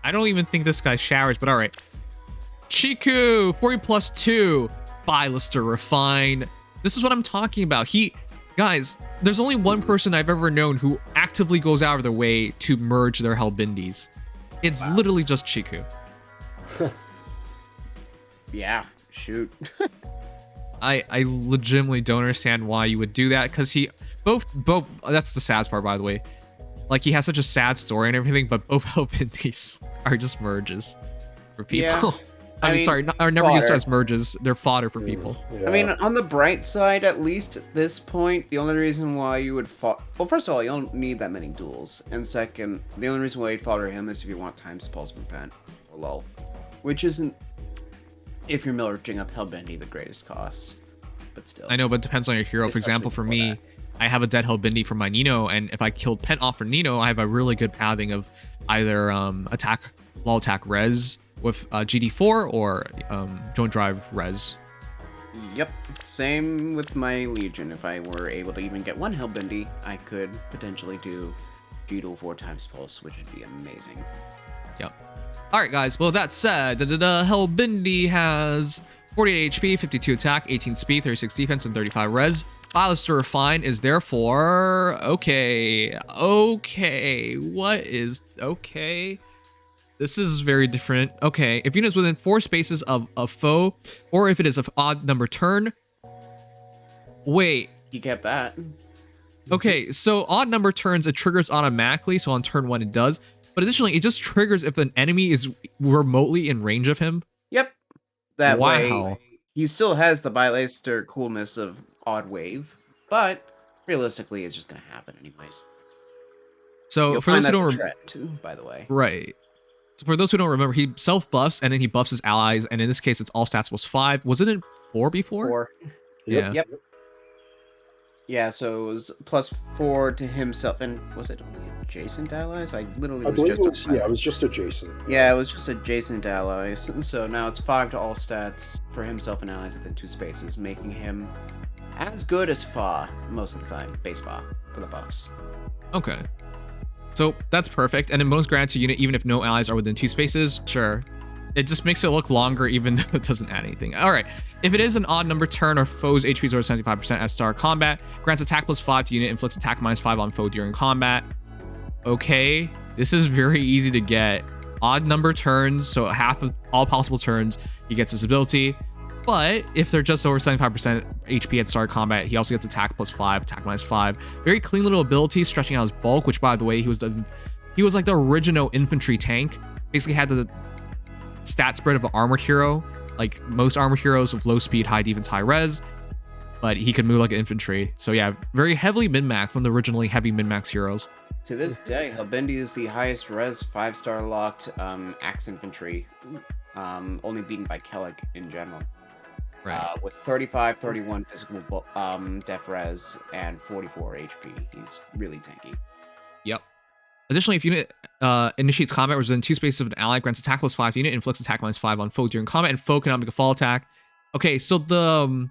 I don't even think this guy showers, but all right. Chiku, 40 plus 2. Býleistr refine. This is what I'm talking about. Guys, there's only one person I've ever known who actively goes out of their way to merge their Helbindis. It's literally just Chiku. Yeah, shoot. I legitimately don't understand why you would do that, because both that's the sad part, by the way. Like, he has such a sad story and everything, but both Helbindis are just merges for people. Yeah. I mean, sorry, I never used as merges. They're fodder for people. Yeah. I mean, on the bright side, at least at this point, the only reason why you would well, first of all, you don't need that many duels. And second, the only reason why you'd fodder him is if you want Time's Pulse from Pen or lull. Which isn't, if you're merging up Helbindi, the greatest cost. But still. I know, but it depends on your hero. For example, for me, I have a dead Helbindi from my Nino, and if I killed Pent off for Nino, I have a really good pathing of either lull attack res with GD4 or don't drive res. Yep, same with my Legion. If I were able to even get one Helbindi, I could potentially do G-Duel 4 times Pulse, which would be amazing. Yep. Alright guys, well that said, Helbindi has 48 HP, 52 attack, 18 speed, 36 defense, and 35 res. Býleistr refine is therefore okay. This is very different. Okay, if units within 4 spaces of a foe, or if it is an odd number turn. Wait. You get that. Okay, so odd number turns, it triggers automatically, so on turn 1 it does. But additionally, it just triggers if an enemy is remotely in range of him. Yep. That way, he still has the Býleistr coolness of odd wave, but realistically, it's just going to happen anyways. So for those who don't remember, by the way. Right. So for those who don't remember, he self-buffs, and then he buffs his allies, and in this case, it's all stats plus 5. Wasn't it 4 before? 4. Yeah. Yep. Yeah, so it was plus 4 to himself, and was it only adjacent allies? I believe it was just adjacent. Yeah, it was just adjacent allies. So now it's 5 to all stats for himself and allies within 2 spaces, making him as good as Fa most of the time, base Fa for the buffs. Okay. So that's perfect. And then bonus granted to unit even if no allies are within 2 spaces. Sure. It just makes it look longer even though it doesn't add anything. All right. If it is an odd number turn or foe's HP is over 75% at start of combat, grants attack plus 5 to unit, inflicts attack minus 5 on foe during combat. Okay. This is very easy to get. Odd number turns, so half of all possible turns, he gets this ability. But if they're just over 75% HP at start of combat, he also gets attack plus 5, attack minus 5. Very clean little ability, stretching out his bulk, which by the way, he was like the original infantry tank. Basically had the stat spread of an armored hero, like most armored heroes with low speed, high defense, high res, but he could move like an infantry. So yeah, very heavily min-max from the originally heavy min-max heroes. To this day, Helbindi is the highest res 5-star locked axe infantry, only beaten by Kellic in general. Right. With 35, 31 physical def res and 44 HP. He's really tanky. Yep. Additionally, if unit initiates combat within 2 spaces of an ally, grants attack plus 5 to unit, inflicts attack minus 5 on foe during combat, and foe cannot make a fall attack. Okay, so the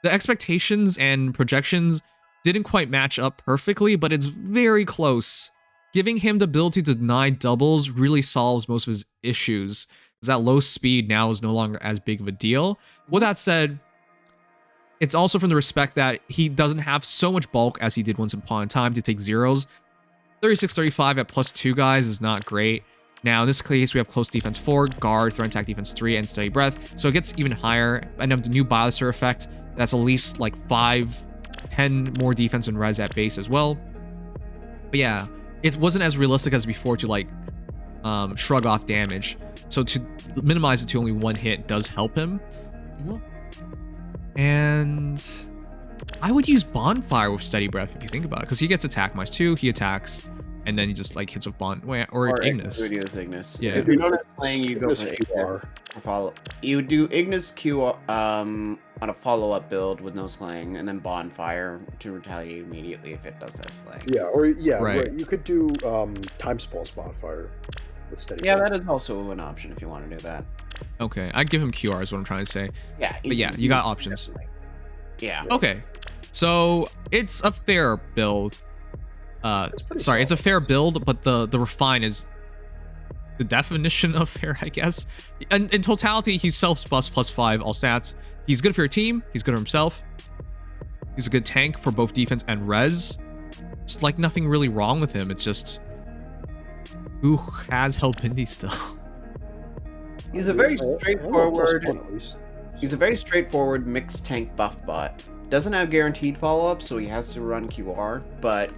expectations and projections didn't quite match up perfectly, but it's very close. Giving him the ability to deny doubles really solves most of his issues, because that low speed now is no longer as big of a deal. With that said, it's also from the respect that he doesn't have so much bulk as he did once upon a time to take zeros. 36, 35 at plus 2 guys is not great. Now, in this case, we have close defense 4, guard, threat attack defense 3, and steady breath. So it gets even higher. And then the new Býleistr effect, that's at least like 5, 10 more defense and res at base as well. But yeah, it wasn't as realistic as before to like shrug off damage. So to minimize it to only 1 hit does help him. And I would use Bonfire with Steady Breath if you think about it, because he gets attack minus 2, he attacks, and then he just like hits with or Ignis. Ignis. Yeah. If you're not playing, you go for Ignis or follow. You would do Ignis Q on a follow-up build with no slaying, and then Bonfire to retaliate immediately if it does have slaying. Yeah, right. You could do Time's Pulse Bonfire with Steady Yeah, Breath. that is also an option if you want to do that. Okay, I'd give him QR is what I'm trying to say. Yeah. But yeah, you got options. Definitely. Yeah. Okay, so it's a fair build. Sorry, it's a fair build, but the refine is the definition of fair, I guess. In totality, he self-buffs +5 all stats. He's good for your team. He's good for himself. He's a good tank for both defense and res. It's like nothing really wrong with him. It's just who has Helbindi still. He's a very straightforward. He's a very straightforward mixed tank buff bot. Doesn't have guaranteed follow-up, so he has to run QR, but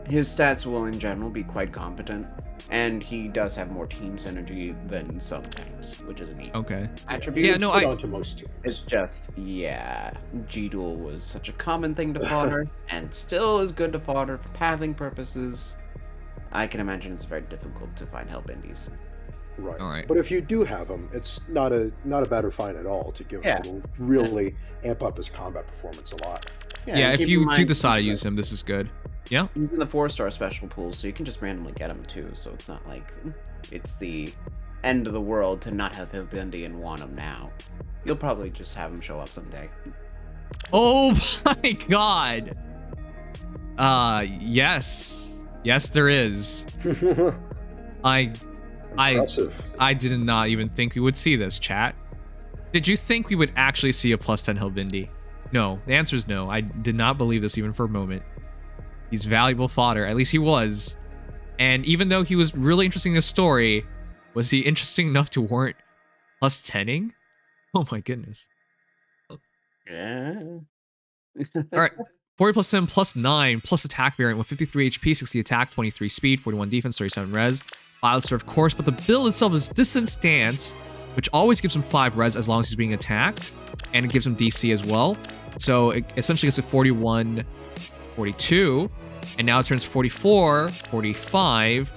his stats will in general be quite competent. And he does have more team synergy than some tanks, which is a neat attribute. Yeah, no, it's just, yeah, G-Duel was such a common thing to fodder, and still is good to fodder for pathing purposes. I can imagine it's very difficult to find Helbindis. Right. All right. But if you do have him, it's not a bad refine at all to give him. It'll really amp up his combat performance a lot. Yeah, if you do decide to use him, this is good. Yeah. He's in the 4-star special pool, so you can just randomly get him too, so it's not like it's the end of the world to not have Helbindi and want him now. You'll probably just have him show up someday. Oh my god. Yes. Yes, there is. I did not even think we would see this, chat. Did you think we would actually see a +10 Helbindi? No, the answer is no. I did not believe this even for a moment. He's valuable fodder, at least he was. And even though he was really interesting in the story, was he interesting enough to warrant +10ing? Oh my goodness. Yeah. Alright, 40 +10 +9 plus attack variant with 53 HP, 60 attack, 23 speed, 41 defense, 37 res. Býleistr, of course, but the build itself is Distant Stance, which always gives him 5 res as long as he's being attacked, and it gives him DC as well. So it essentially gets to 41, 42, and now it turns 44, 45.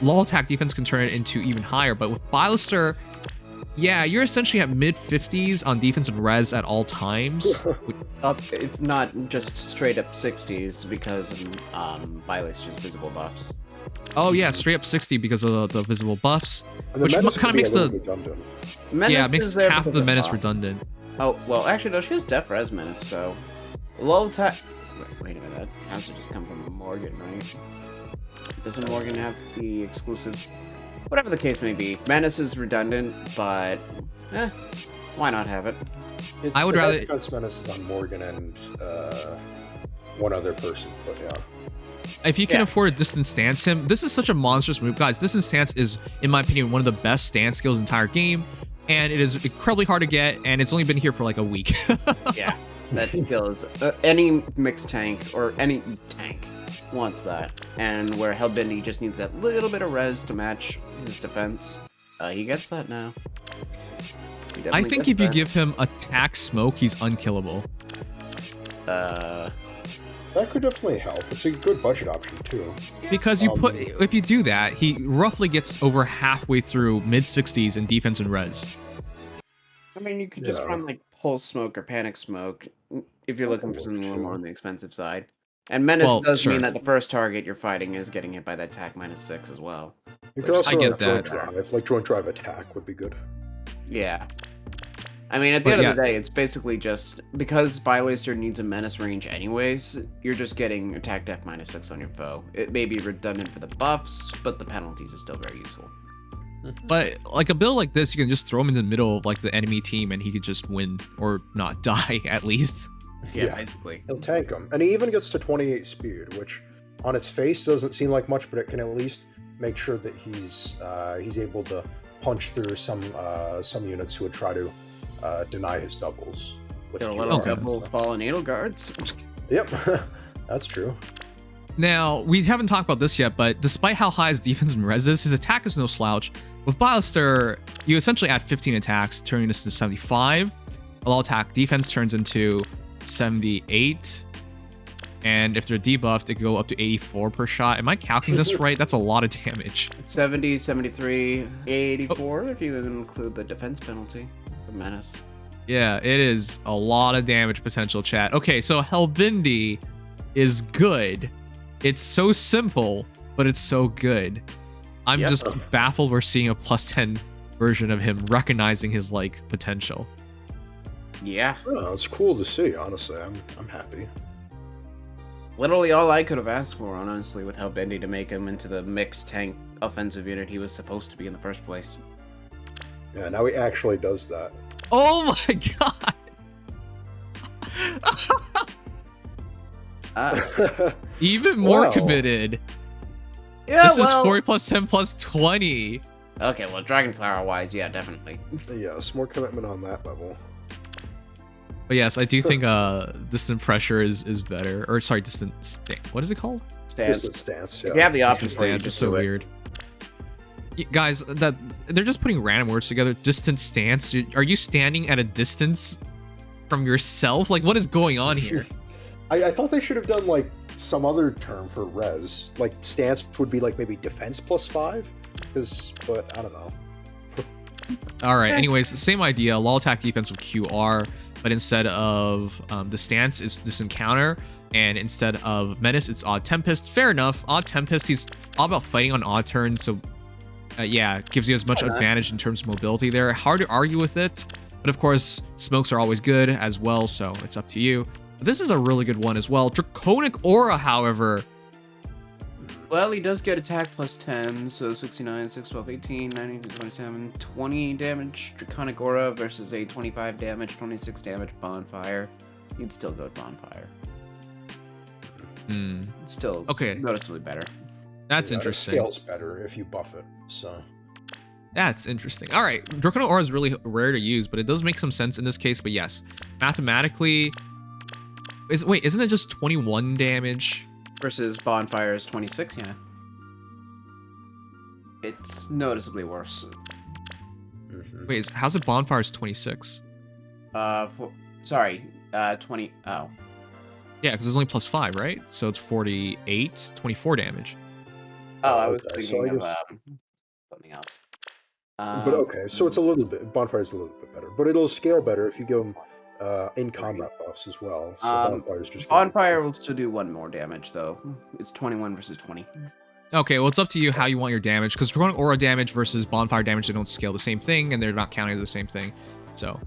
Low attack defense can turn it into even higher, but with Býleistr, yeah, you're essentially at mid-50s on defense and res at all times. Up, if not just straight up 60s because of Býleistr's visible buffs. Oh yeah, straight up 60 because of the visible buffs, which kind of makes the makes half of the menace redundant. Oh well, actually no, she has def res menace, so low attack. Wait a minute, that has to just come from Morgan, right? Doesn't Morgan have the exclusive? Whatever the case may be, menace is redundant, but why not have it? I would rather defense menace is on Morgan and one other person, but yeah. If you can afford to distance stance him, this is such a monstrous move, guys. Distance stance is, in my opinion, one of the best stance skills in the entire game, and it is incredibly hard to get, and it's only been here for like a week. Yeah, that kills any mixed tank or any tank wants that, and where Helbindi just needs that little bit of res to match his defense, he gets that now. I think if you give him attack smoke, he's unkillable. That could definitely help. It's a good budget option too. Because if you do that, he roughly gets over halfway through mid-60s in defense and res. I mean, you could just run like pulse smoke or panic smoke if you're looking for something a little more on the expensive side. And menace does mean that the first target you're fighting is getting hit by that attack -6 as well. You could also run a joint drive, like joint drive attack would be good. Yeah. I mean, at the end of the day, it's basically just because Býleistr needs a menace range anyways, you're just getting attack def -6 on your foe. It may be redundant for the buffs, but the penalties are still very useful. But like a build like this, you can just throw him in the middle of like the enemy team and he could just win or not die at least. Yeah, basically. He'll tank him. And he even gets to 28 speed, which on its face doesn't seem like much, but it can at least make sure that he's able to punch through some units who would try to deny his doubles. With a little double fallen needle guards. Yep, that's true. Now, we haven't talked about this yet, but despite how high his defense and res is, his attack is no slouch. With Býleistr, you essentially add 15 attacks, turning this into 75. A low attack defense turns into 78. And if they're debuffed, it can go up to 84 per shot. Am I calculating this right? That's a lot of damage. 70, 73, 84 if you include the defense penalty. Menace. Yeah, it is a lot of damage potential, chat. Okay, so Helbindi is good. It's so simple, but it's so good. I'm just baffled we're seeing a +10 version of him recognizing his like potential. Yeah. Oh, it's cool to see, honestly. I'm happy. Literally all I could have asked for, honestly, with Helbindi to make him into the mixed tank offensive unit he was supposed to be in the first place. Yeah, now he actually does that. Oh my god! Even more committed. Yeah, this is 40 plus 10 plus 20. Okay, well, Dragonflower wise, yeah, definitely. Yes, more commitment on that level. But yes, I do think distant pressure is better. Or sorry, distant what is it called? Stance. Distant stance, yeah. If you have the option Distant stance is so weird. Guys, that they're just putting random words together. Distant stance. Are you standing at a distance from yourself? Like, what is going on here? I thought they should have done like some other term for res. Like stance would be like maybe defense plus 5. But I don't know. All right. Anyways, same idea. Law attack defense with QR, but instead of the stance, it's this encounter, and instead of menace, it's odd tempest. Fair enough. Odd tempest. He's all about fighting on odd turns, so yeah, gives you as much advantage in terms of mobility there. Hard to argue with it, but of course, smokes are always good as well, so it's up to you. But this is a really good one as well. Draconic Aura, however. Well, he does get attack plus 10, so 69, 6, 12, 18, 19, 27, 20 damage Draconic Aura versus a 25 damage, 26 damage Bonfire. He'd still go Bonfire. It's still noticeably better. That's interesting. It scales better if you buff it, so. That's interesting. All right, Draconic Aura is really rare to use, but it does make some sense in this case. But yes, mathematically, isn't it just 21 damage? Versus Bonfire's 26, yeah. It's noticeably worse. Wait, how's it Bonfire's 26? 20, oh. Yeah, because it's only plus 5, right? So it's 48, 24 damage. Oh, I was thinking of something else. But okay, so it's a little bit, Bonfire's a little bit better. But it'll scale better if you give them in combat buffs as well. So Bonfire will still do 1 more damage, though. It's 21 versus 20. Okay, well, it's up to you how you want your damage, because Draconic Aura damage versus Bonfire damage, they don't scale the same thing, and they're not counting the same thing. So,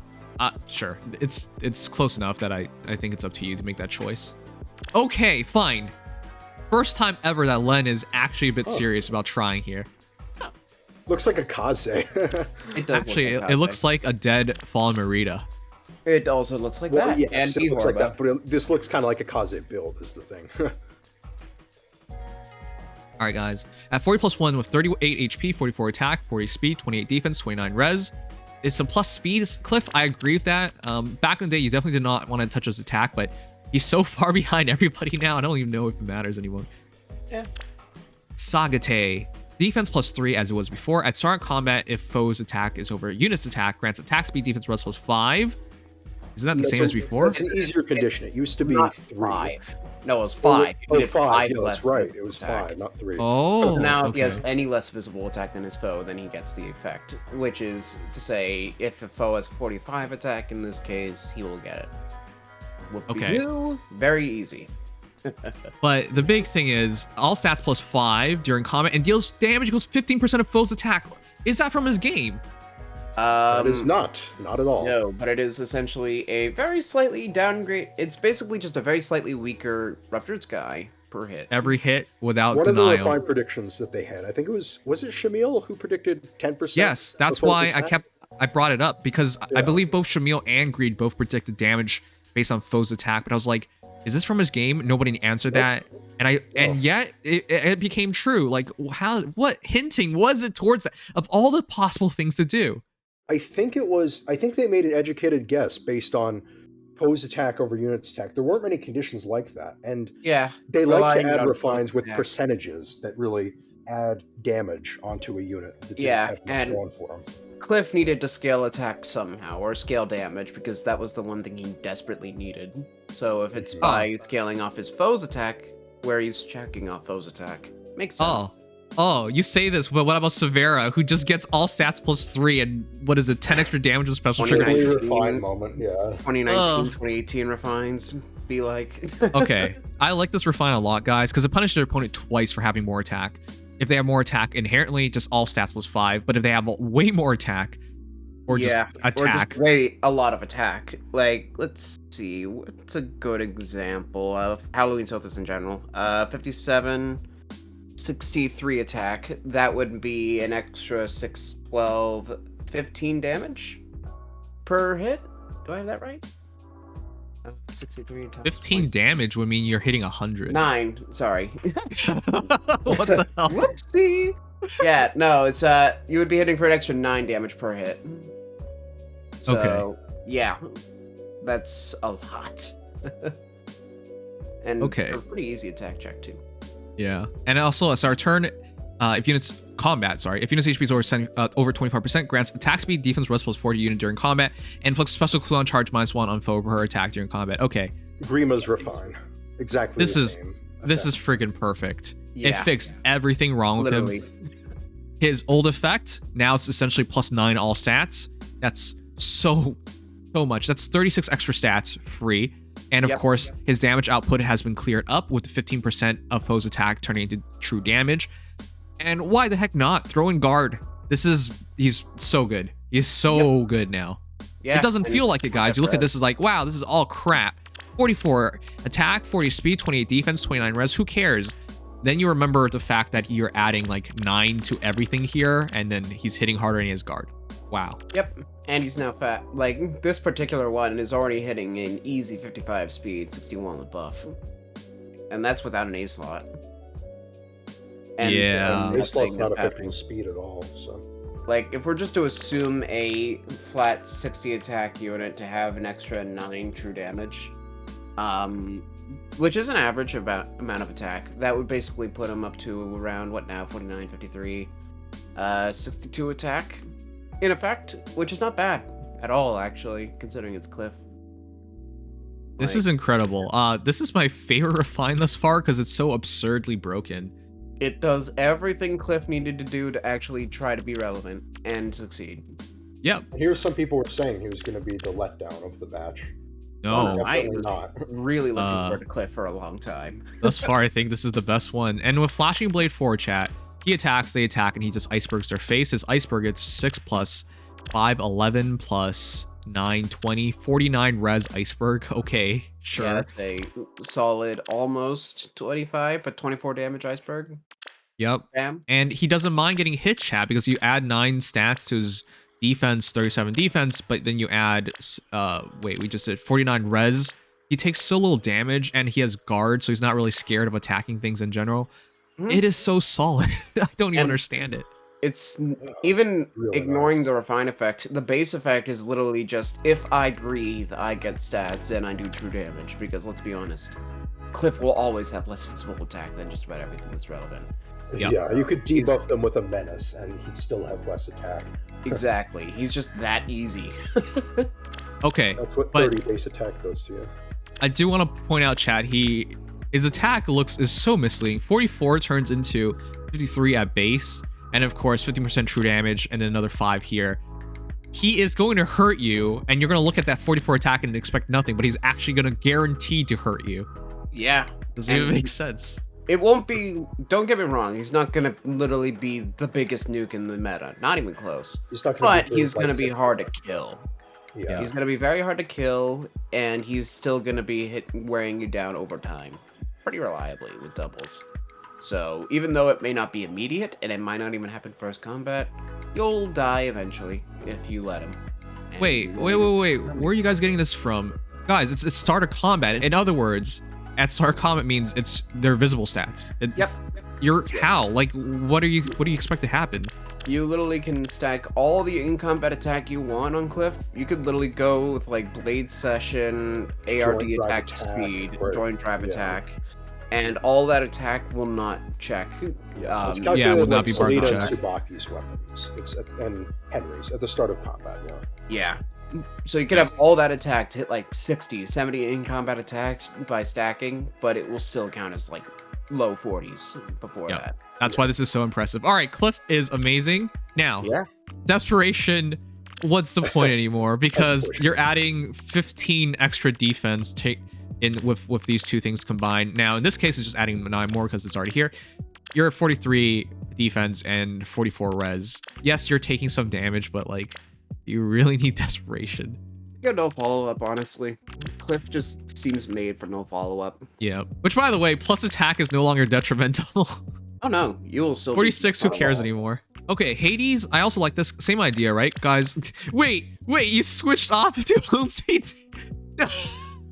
sure. It's close enough that I think it's up to you to make that choice. Okay, fine. First time ever that Len is actually a bit serious about trying here. Looks like a Kaze. Actually, it looks like a dead Fallen Merida. It also looks like that. Yes, and it looks like that, but this looks kind of like a Kaze build is the thing. All right, guys. At 40 plus 1 with 38 HP, 44 attack, 40 speed, 28 defense, 29 res. It's some plus speed. Kliff, I agree with that. Back in the day, you definitely did not want to touch his attack, but he's so far behind everybody now, I don't even know if it matters anymore. Yeah. Sagittae. Defense plus 3 as it was before. At start combat, if foe's attack is over a unit's attack, grants attack speed, defense, res plus 5. Isn't that the same as before? It's an easier condition. It used to be 3. 5. No, it was 5. Or 5, yeah, that's right. It was 5, not 3. Oh, so now if he has any less visible attack than his foe, then he gets the effect. Which is to say, if a foe has 45 attack in this case, he will get it. Okay. Very easy. But the big thing is, all stats plus 5 during combat and deals damage equals 15% of foe's attack. Is that from his game? It is not at all. No, but it is essentially a very slightly downgrade. It's basically just a very slightly weaker Ruptured Sky per hit. Every hit without One denial. One of the refined predictions that they had, I think it was it Shamil who predicted 10%? Yes, that's why I brought it up, because I believe both Shamil and Greed both predicted damage based on foe's attack, but I was like, is this from his game? Nobody answered that. And yet it became true. Like, what hinting was it towards that? Of all the possible things to do. I think they made an educated guess based on foe's attack over unit's attack. There weren't many conditions like that. And they like to add refines with percentages that really add damage onto a unit that didn't have much going for them. Kliff needed to scale attack somehow, or scale damage, because that was the one thing he desperately needed. So if it's by scaling off his foe's attack, where he's checking off foe's attack, makes sense. Oh, you say this, but what about Severa, who just gets all stats plus 3 and what is it, 10 extra damage with special trigger? 2019, 2018 refines, be like. Okay, I like this refine a lot, guys, because it punishes their opponent twice for having more attack. If they have more attack, inherently just all stats plus 5, but if they have way more attack, or just attack. Or just a lot of attack. Like, let's see, what's a good example of Halloween Sothis in general? 57... 63 attack, that would be an extra 6, 12, 15 damage per hit. Do I have that right? 63 times 15 20. damage would mean you're hitting 100. 9, sorry. What the hell? Whoopsie. Yeah, no, it's you would be hitting for an extra 9 damage per hit. So, Okay. yeah, that's a lot. And Okay. a pretty easy attack check too. Yeah, and also as our turn, if units HP is over 25%, grants attack speed, defense, res plus 40 unit during combat, and inflicts special cooldown charge -1 on foe per attack during combat. Okay. Grima's Refine. Exactly. This is friggin' perfect. Yeah. It fixed everything wrong with Literally. him. His old effect, now it's essentially +9 all stats. That's so much. That's 36 extra stats free. And of course, his damage output has been cleared up with 15% of foe's attack turning into true damage. And why the heck not? Throw in guard. He's so good. He's so good now. Yeah. It doesn't feel like it, guys. You look at this as like, wow, this is all crap. 44 attack, 40 speed, 28 defense, 29 res. Who cares? Then you remember the fact that you're adding like 9 to everything here, and then he's hitting harder and he has guard. Wow. Yep. And he's now fat. Like, this particular one is already hitting an easy 55 speed, 61 with buff. And that's without an A slot. And, yeah. A slot's not affecting speed at all, so. Like, if we're just to assume a flat 60 attack unit to have an extra 9 true damage, which is an average amount of attack, that would basically put him up to around, what now, 49, 53, 62 attack. In effect, which is not bad at all, actually, considering it's Kliff. This is incredible. This is my favorite refine thus far because it's so absurdly broken. It does everything Kliff needed to do to actually try to be relevant and succeed. Yep. Here's some people were saying he was going to be the letdown of the batch. No, I was not. really looking forward to Kliff for a long time. Thus far, I think this is the best one. And with Flashing Blade 4 chat, he attacks, they attack, and he just icebergs their face. His iceberg gets 6 plus 5, 11 plus 9, 20, 49 res iceberg. Okay, sure. Yeah, that's a solid almost 25, but 24 damage iceberg. Yep. Bam. And he doesn't mind getting hit, chat, because you add 9 stats to his defense, 37 defense, but then you add, we just did 49 res. He takes so little damage, and he has guard, so he's not really scared of attacking things in general. It is so solid. I don't even understand it. It's even really ignoring nice. the refine effect. The base effect is literally just if I breathe, I get stats and I do true damage. Because let's be honest, Kliff will always have less visible attack than just about everything that's relevant. Yep. Yeah, you could debuff them with a menace and he'd still have less attack. Exactly. He's just that easy. Okay. That's what 30 base attack does to you. I do want to point out, Chad, his attack is so misleading. 44 turns into 53 at base, and of course 50% true damage, and then another 5 here. He is going to hurt you, and you're going to look at that 44 attack and expect nothing, but he's actually going to guarantee to hurt you. Yeah. Doesn't even make sense. It won't be, don't get me wrong, he's not going to literally be the biggest nuke in the meta. Not even close. But he's going to be hard to kill. Yeah. He's going to be very hard to kill, and he's still going to be wearing you down over time. Pretty reliably with doubles. So even though it may not be immediate, and it might not even happen first combat, you'll die eventually if you let him. And Wait. Where are you guys getting this from? Guys, it's start of combat. In other words, at start of combat means they're visible stats. How? Like, what do you expect to happen? You literally can stack all the in-combat attack you want on Kliff. You could literally go with like Blade Session, ARD attack speed, Joint Drive attack, and all that attack will not check. It will not be part of the check. Tsubaki's weapons. And Henry's at the start of combat, Yeah. So you could have all that attack to hit like 60, 70 in-combat attacks by stacking, but it will still count as like low 40s before that. That's why this is so impressive. All right, Kliff is amazing. Now, Desperation, what's the point anymore? Because you're adding 15 extra defense with these two things combined. Now, in this case, it's just adding 9 more because it's already here. You're at 43 defense and 44 res. Yes, you're taking some damage, but like, you really need Desperation. You got no follow-up, honestly. Kliff just seems made for no follow-up. Yeah. Which, by the way, plus attack is no longer detrimental. Oh no, you will still 46, who cares anymore? Okay, Hades, I also like this. Same idea, right, guys? Wait, you switched off into home speeds.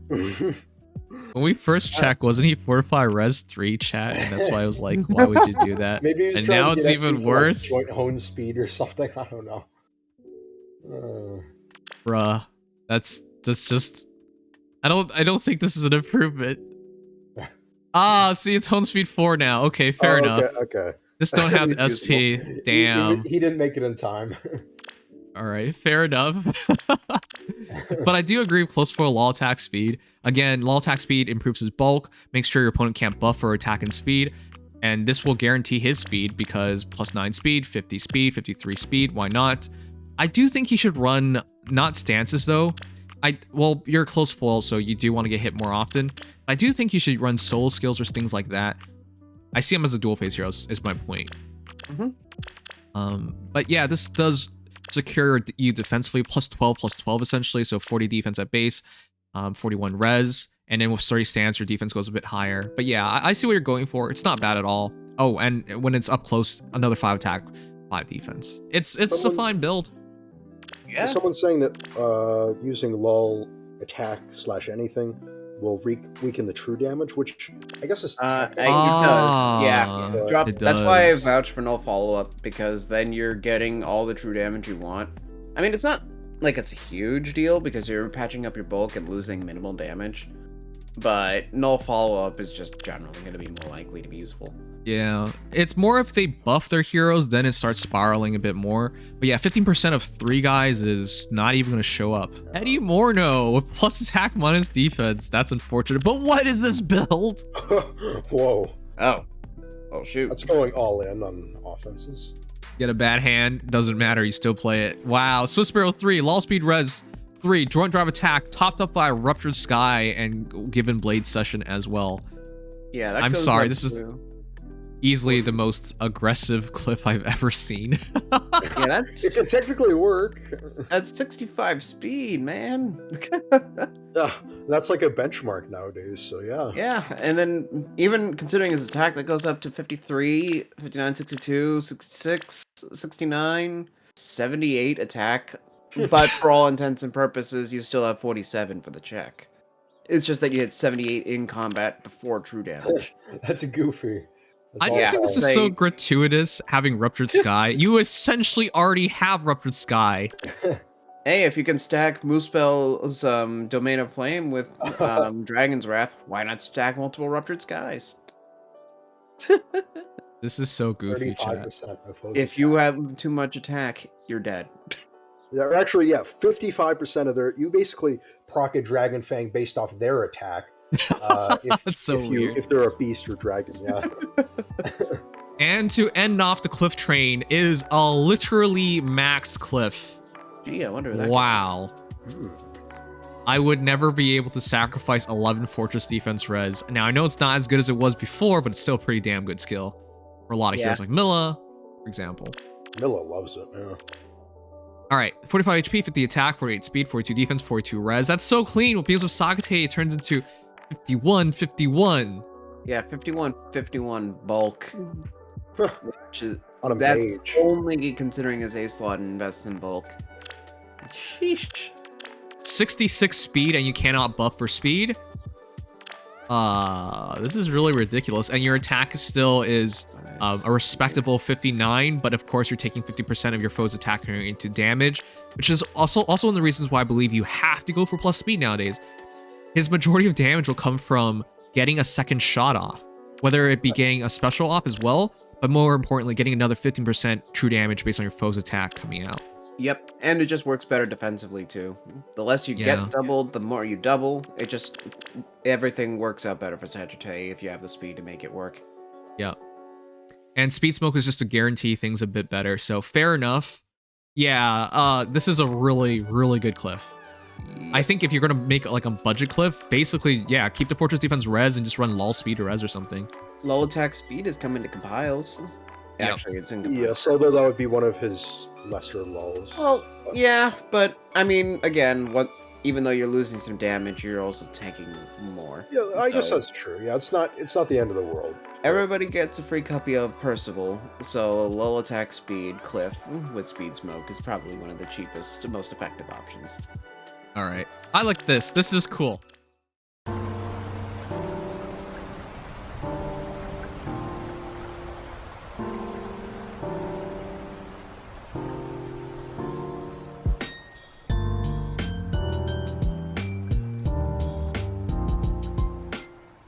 When we first checked, wasn't he Fortify Res 3 chat? And that's why I was like, why would you do that? Maybe and now it's even worse. Like joint hone speed or something. I don't know. Bruh, that's just. I don't think this is an improvement. See, it's home speed 4 now. Okay, fair enough. Okay. Just don't have the SP. Damn. He didn't make it in time. All right, fair enough. But I do agree with close foil law attack speed. Again, law attack speed improves his bulk, makes sure your opponent can't buff for attack and speed, and this will guarantee his speed because +9 speed, 50 speed, 53 speed, why not? I do think he should run, not stances though. Well, you're close foil, so you do want to get hit more often. I do think you should run soul skills or things like that. I see him as a dual phase hero, is my point. But yeah, this does secure you defensively, +12 essentially, so 40 defense at base, 41 res, and then with 30 stance, your defense goes a bit higher. But yeah, I see what you're going for. It's not bad at all. Oh, and when it's up close, another 5 attack, 5 defense. It's a fine build. Yeah. Someone's saying that using lull attack / anything will weaken the true damage, which I guess is it does. Yeah, drop. That's why I vouch for no follow-up, because then you're getting all the true damage you want. I mean, it's not like it's a huge deal because you're patching up your bulk and losing minimal damage, but null follow-up is just generally going to be more likely to be useful. Yeah, it's more if they buff their heroes, then it starts spiraling a bit more. But yeah, 15% of 3 guys is not even going to show up. Eddie Morno with plus attack minus defense. That's unfortunate. But what is this build? Whoa. Oh shoot. That's going all in on offenses. Get a bad hand, doesn't matter, you still play it. Wow, Swiss Barrel 3, Law Speed Res 3, Joint Drive Attack, topped up by Ruptured Sky and given Blade Session as well. Yeah, that I'm sorry, this is easily the most aggressive Kliff I've ever seen. Yeah, that's it can technically work. That's 65 speed, man. Yeah, that's like a benchmark nowadays, so yeah. Yeah, and then even considering his attack, that goes up to 53, 59, 62, 66, 69, 78 attack. But for all intents and purposes, you still have 47 for the check. It's just that you hit 78 in combat before true damage. That's goofy. I just think this is so gratuitous, having Ruptured Sky. You essentially already have Ruptured Sky. Hey, if you can stack Muspel's Domain of Flame with Dragon's Wrath, why not stack multiple Ruptured Skies? This is so goofy, chat. If you have too much attack, you're dead. Yeah, actually, yeah, 55% of their... You basically proc a Dragon Fang based off their attack. That's so weird. If they're a beast or dragon, yeah. And to end off the Kliff train is a literally max Kliff. Gee, I wonder that. Wow. I would never be able to sacrifice 11 Fortress Defense res. Now, I know it's not as good as it was before, but it's still a pretty damn good skill. For a lot of heroes like Milla, for example. Milla loves it, yeah. Alright, 45 HP, 50 attack, 48 speed, 42 defense, 42 res. That's so clean. Because with Sagittae, it turns into 51. Yeah, 51 bulk. Which is, on a that's mage. Only considering his A slot and invests in bulk. Sheesh. 66 speed and you cannot buff for speed. This is really ridiculous. And your attack still is a respectable 59, but of course you're taking 50% of your foe's attack into damage, which is also one of the reasons why I believe you have to go for plus speed nowadays. His majority of damage will come from getting a second shot off, whether it be getting a special off as well, but more importantly, getting another 15% true damage based on your foe's attack coming out. Yep, and it just works better defensively too. The less you get doubled, the more you double. It just, everything works out better for Sagittae if you have the speed to make it work. Yeah. And Speed Smoke is just to guarantee things a bit better, so fair enough. Yeah, this is a really, really good Kliff. I think if you're going to make like a budget Kliff, basically, yeah, keep the Fortress Defense res and just run lull speed or res or something. Lull attack speed is coming to compiles. Actually, it's in. Yes, although that would be one of his lesser lulls. Well, yeah, but I mean, again, even though you're losing some damage, you're also tanking more. Yeah, I guess that's true. Yeah, it's not the end of the world. Everybody gets a free copy of Percival, so low attack speed Kliff with speed smoke is probably one of the cheapest, most effective options. All right, I like this. This is cool.